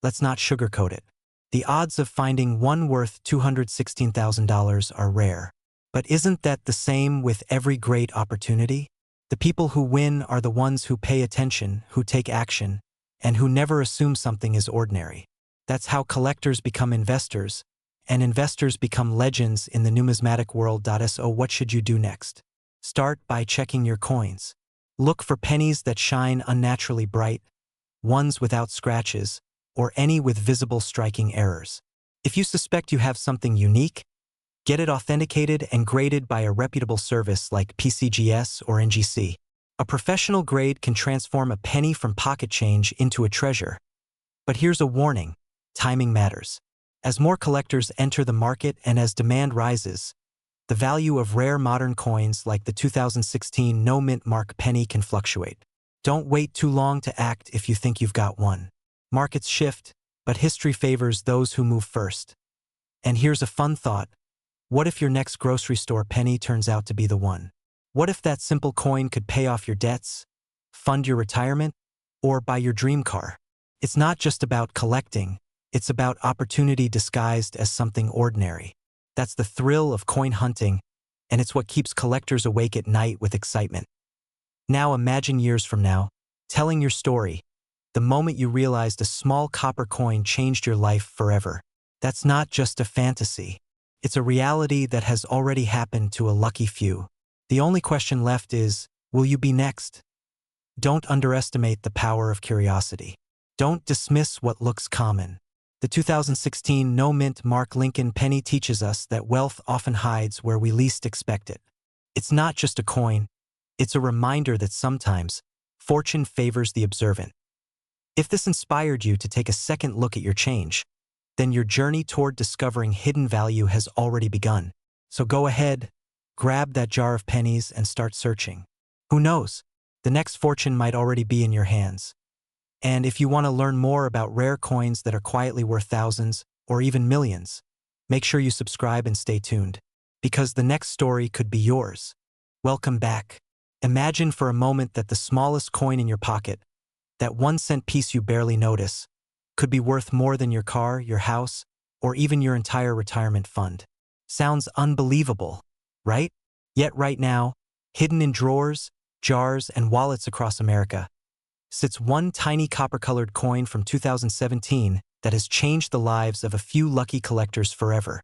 let's not sugarcoat it. The odds of finding one worth $216,000 are rare. But isn't that the same with every great opportunity? The people who win are the ones who pay attention, who take action, and who never assume something is ordinary. That's how collectors become investors, and investors become legends in the numismatic world. So what should you do next? Start by checking your coins. Look for pennies that shine unnaturally bright, ones without scratches, or any with visible striking errors. If you suspect you have something unique, get it authenticated and graded by a reputable service like PCGS or NGC. A professional grade can transform a penny from pocket change into a treasure. But here's a warning: timing matters. As more collectors enter the market and as demand rises, the value of rare modern coins like the 2016 no-mint mark penny can fluctuate. Don't wait too long to act if you think you've got one. Markets shift, but history favors those who move first. And here's a fun thought. What if your next grocery store penny turns out to be the one? What if that simple coin could pay off your debts, fund your retirement, or buy your dream car? It's not just about collecting, it's about opportunity disguised as something ordinary. That's the thrill of coin hunting, and it's what keeps collectors awake at night with excitement. Now imagine years from now, telling your story, the moment you realized a small copper coin changed your life forever. That's not just a fantasy. It's a reality that has already happened to a lucky few. The only question left is, will you be next? Don't underestimate the power of curiosity. Don't dismiss what looks common. The 2016 no-mint Mark Lincoln penny teaches us that wealth often hides where we least expect it. It's not just a coin, it's a reminder that sometimes fortune favors the observant. If this inspired you to take a second look at your change, then your journey toward discovering hidden value has already begun. So go ahead, grab that jar of pennies and start searching. Who knows? The next fortune might already be in your hands. And if you want to learn more about rare coins that are quietly worth thousands or even millions, make sure you subscribe and stay tuned, because the next story could be yours. Welcome back. Imagine for a moment that the smallest coin in your pocket, that 1-cent piece you barely notice, could be worth more than your car, your house, or even your entire retirement fund. Sounds unbelievable, right? Yet right now, hidden in drawers, jars, and wallets across America, sits one tiny copper-colored coin from 2017 that has changed the lives of a few lucky collectors forever.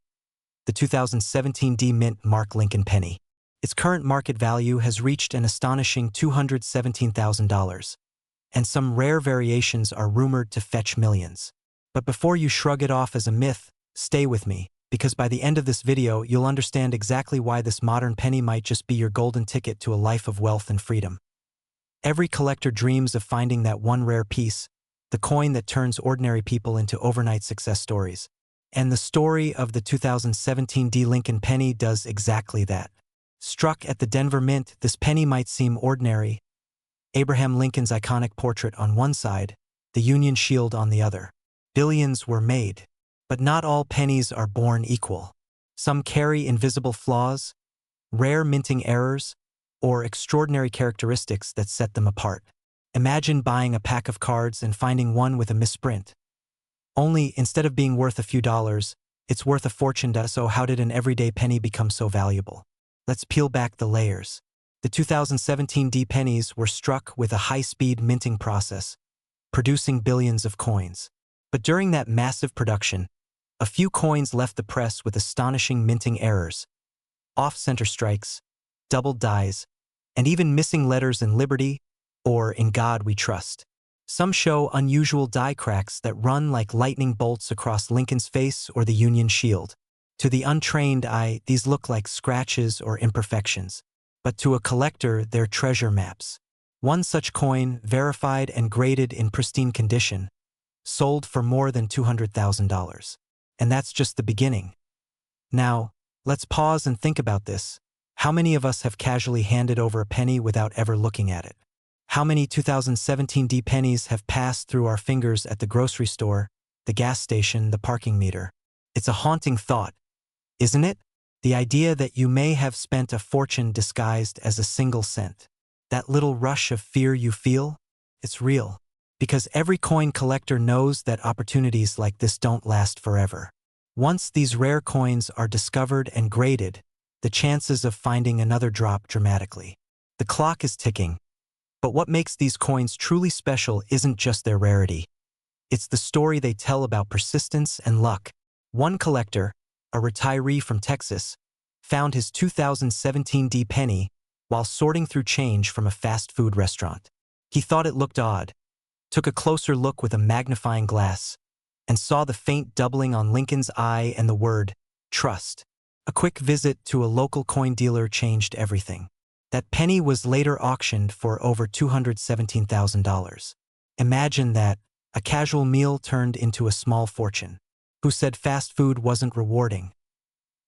The 2017 D-Mint Mark Lincoln penny. Its current market value has reached an astonishing $217,000, and some rare variations are rumored to fetch millions. But before you shrug it off as a myth, stay with me, because by the end of this video, you'll understand exactly why this modern penny might just be your golden ticket to a life of wealth and freedom. Every collector dreams of finding that one rare piece, the coin that turns ordinary people into overnight success stories. And the story of the 2017 D. Lincoln penny does exactly that. Struck at the Denver Mint, this penny might seem ordinary. Abraham Lincoln's iconic portrait on one side, the Union shield on the other. Billions were made. But not all pennies are born equal. Some carry invisible flaws, rare minting errors, or extraordinary characteristics that set them apart. Imagine buying a pack of cards and finding one with a misprint. Only, instead of being worth a few dollars, it's worth a fortune. So how did an everyday penny become so valuable? Let's peel back the layers. The 2017 D pennies were struck with a high-speed minting process, producing billions of coins. But during that massive production, a few coins left the press with astonishing minting errors, off-center strikes, doubled dies, and even missing letters in Liberty or In God We Trust. Some show unusual die cracks that run like lightning bolts across Lincoln's face or the Union shield. To the untrained eye, these look like scratches or imperfections, but to a collector, they're treasure maps. One such coin, verified and graded in pristine condition, sold for more than $200,000. And that's just the beginning. Now, let's pause and think about this. How many of us have casually handed over a penny without ever looking at it? How many 2017 D pennies have passed through our fingers at the grocery store, the gas station, the parking meter? It's a haunting thought, isn't it? The idea that you may have spent a fortune disguised as a single cent. That little rush of fear you feel? It's real. Because every coin collector knows that opportunities like this don't last forever. Once these rare coins are discovered and graded, the chances of finding another drop dramatically. The clock is ticking. But what makes these coins truly special isn't just their rarity. It's the story they tell about persistence and luck. One collector, a retiree from Texas, found his 2017 penny while sorting through change from a fast food restaurant. He thought it looked odd, took a closer look with a magnifying glass, and saw the faint doubling on Lincoln's eye and the word, trust. A quick visit to a local coin dealer changed everything. That penny was later auctioned for over $217,000. Imagine that, a casual meal turned into a small fortune. Who said fast food wasn't rewarding?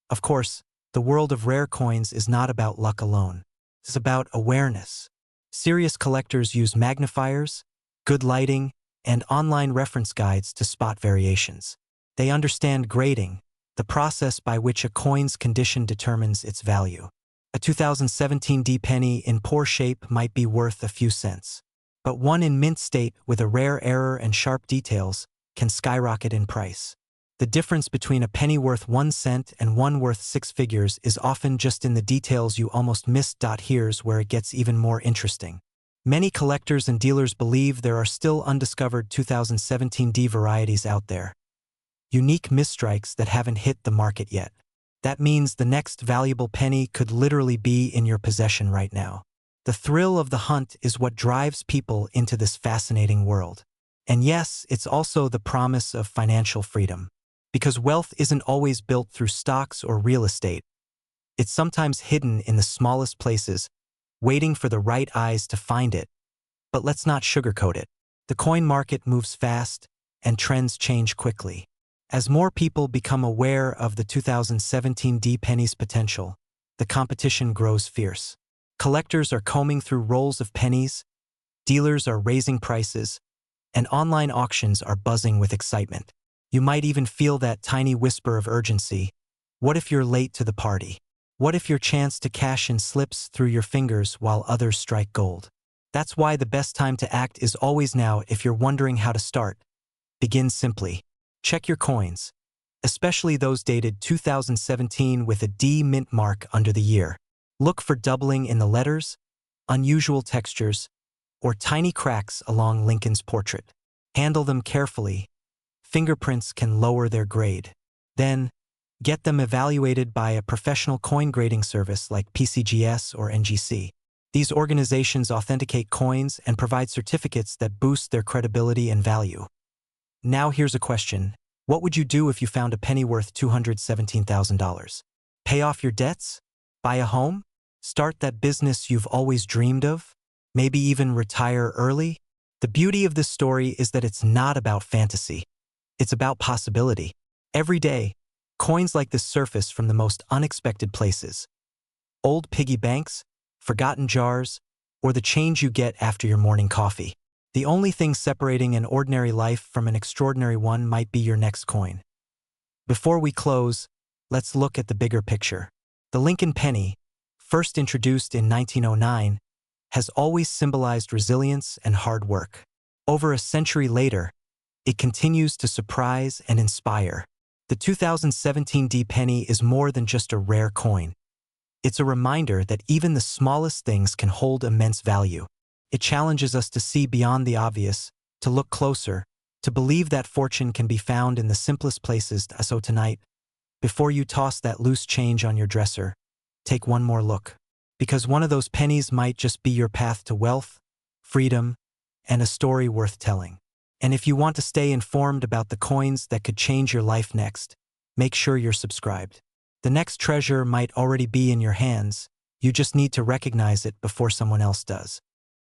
Of course, the world of rare coins is not about luck alone. It's about awareness. Serious collectors use magnifiers, good lighting, and online reference guides to spot variations. They understand grading, the process by which a coin's condition determines its value. A 2017 penny in poor shape might be worth a few cents, but one in mint state with a rare error and sharp details can skyrocket in price. The difference between a penny worth 1 cent and one worth 6 figures is often just in the details you almost missed. Here's where it gets even more interesting. Many collectors and dealers believe there are still undiscovered 2017 varieties out there. Unique misstrikes that haven't hit the market yet. That means the next valuable penny could literally be in your possession right now. The thrill of the hunt is what drives people into this fascinating world. And yes, it's also the promise of financial freedom. Because wealth isn't always built through stocks or real estate. It's sometimes hidden in the smallest places, waiting for the right eyes to find it. But let's not sugarcoat it. The coin market moves fast, and trends change quickly. As more people become aware of the 2017 penny's potential, the competition grows fierce. Collectors are combing through rolls of pennies, dealers are raising prices, and online auctions are buzzing with excitement. You might even feel that tiny whisper of urgency. What if you're late to the party? What if your chance to cash in slips through your fingers while others strike gold? That's why the best time to act is always now. If you're wondering how to start, begin simply. Check your coins, especially those dated 2017 with a D mint mark under the year. Look for doubling in the letters, unusual textures, or tiny cracks along Lincoln's portrait. Handle them carefully. Fingerprints can lower their grade. Then, get them evaluated by a professional coin grading service like PCGS or NGC. These organizations authenticate coins and provide certificates that boost their credibility and value. Now here's a question. What would you do if you found a penny worth $217,000? Pay off your debts? Buy a home? Start that business you've always dreamed of? Maybe even retire early? The beauty of this story is that it's not about fantasy. It's about possibility. Every day, coins like this surface from the most unexpected places. Old piggy banks, forgotten jars, or the change you get after your morning coffee. The only thing separating an ordinary life from an extraordinary one might be your next coin. Before we close, let's look at the bigger picture. The Lincoln penny, first introduced in 1909, has always symbolized resilience and hard work. Over a century later, it continues to surprise and inspire. The 2017 penny is more than just a rare coin. It's a reminder that even the smallest things can hold immense value. It challenges us to see beyond the obvious, to look closer, to believe that fortune can be found in the simplest places. So tonight, before you toss that loose change on your dresser, take one more look. Because one of those pennies might just be your path to wealth, freedom, and a story worth telling. And if you want to stay informed about the coins that could change your life next, make sure you're subscribed. The next treasure might already be in your hands. You just need to recognize it before someone else does.